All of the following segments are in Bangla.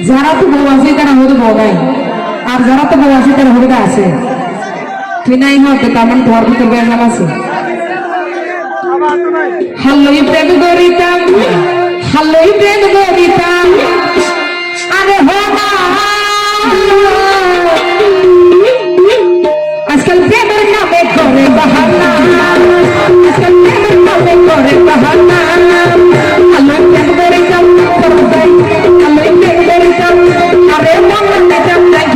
যারা তো বউ আছে তারা হতে বউ নাই, আর যারা তো বউ আছে তারা হতে আছে। তুই নাই হতে তার মানে তোমার ভিতরে বেড়াল আছে। হাল্লোই প্রেম করিতাম, হাল্লোই প্রেম করিতাম, আরে হো না আজকাল প্রেমের নামে করে বাহানা, আজকাল প্রেমের নামে করে বাহানা। হাল্লোই প্রেম করিতাম, হাল্লোই প্রেম করিতাম, আরে মন নিতাম নাই,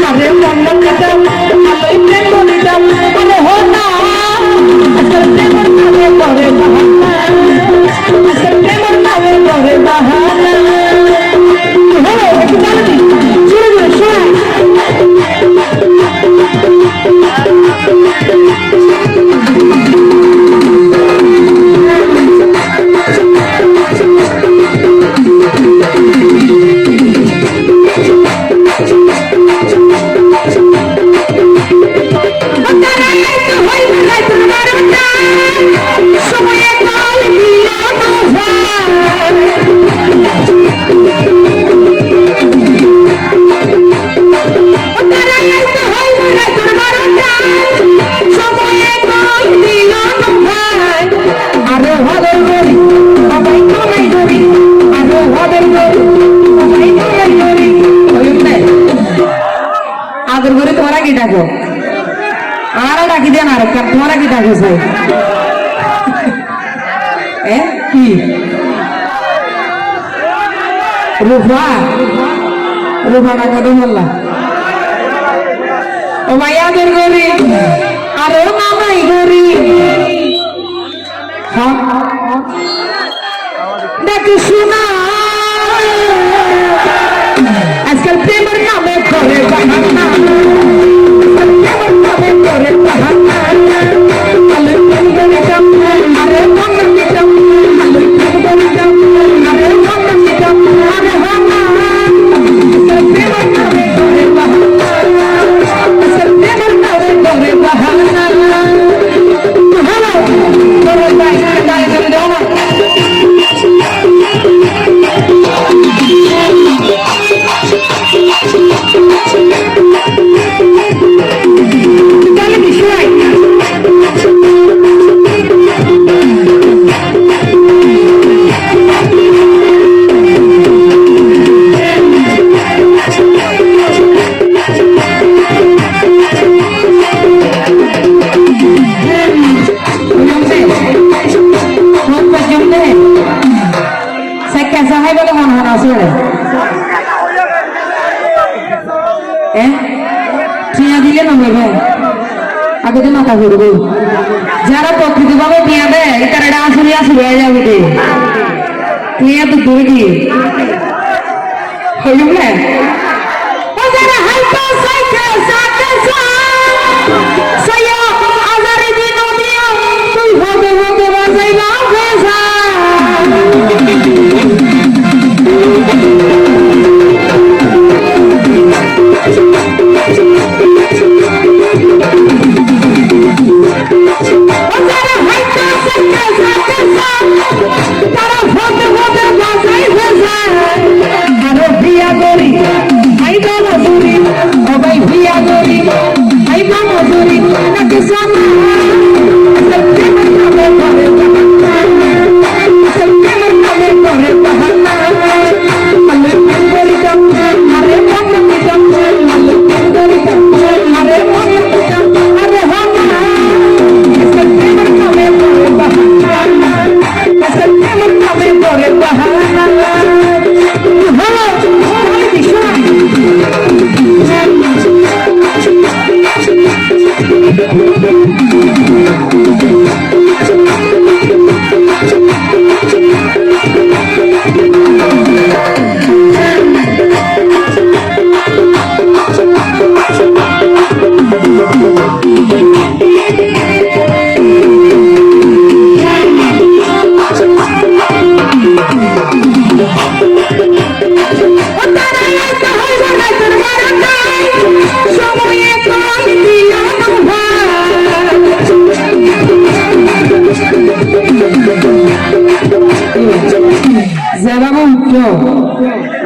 আরে মন নিতাম, হাল্লোই প্রেম করিতাম, আরে হো না আজকাল প্রেমের নামে করে বাহানা, আজকাল প্রেমের নামে করে বাহানা। হলো একটু জানি জোরে জোরে শোনা। আদর করে তোমরা কি ডাকো? আমারও ডাকি দেন আর তোমরা কি ডাকো? কি রূপা? রূপা ডাকা তো বললাম ও ভাই আদর করি, আরে মামাই করি ডাকি শোনা। আজকাল প্রেমের নামে করে বাহানা, প্রেমের নামে করে বাহানা। আলু প্রেম করিতাম, আরে মন নিতাম, আলু প্রেম করিতাম, আরে মন নিতাম, আরে হানা আজকাল প্রেমের নামে করে বাহানা, আজকাল প্রেমের নামে করে বাহানা। হ্যালো তোর ভাই গায়ে গায়ে দাও না। যারা প্রকৃতি ভাবে বিয়া দেয় তারা আসলে আসলে হয়ে যাবে টিয়া তো দূরে দিয়ে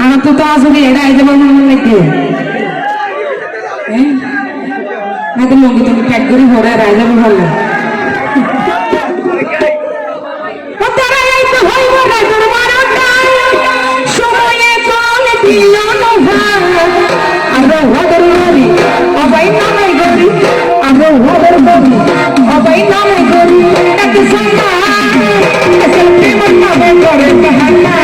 আমার তো তো আসলে এটা আইতে পারবো না নাকি না তো লঙ্গি তুমি প্যাক করে ভরে রায় যাবে ভালো সময়ে কল দিল আমরা হদর নদী অবাই নামে গরি আমরা হদর নদী অবাই নামে গরি এক সময় করে বাহানা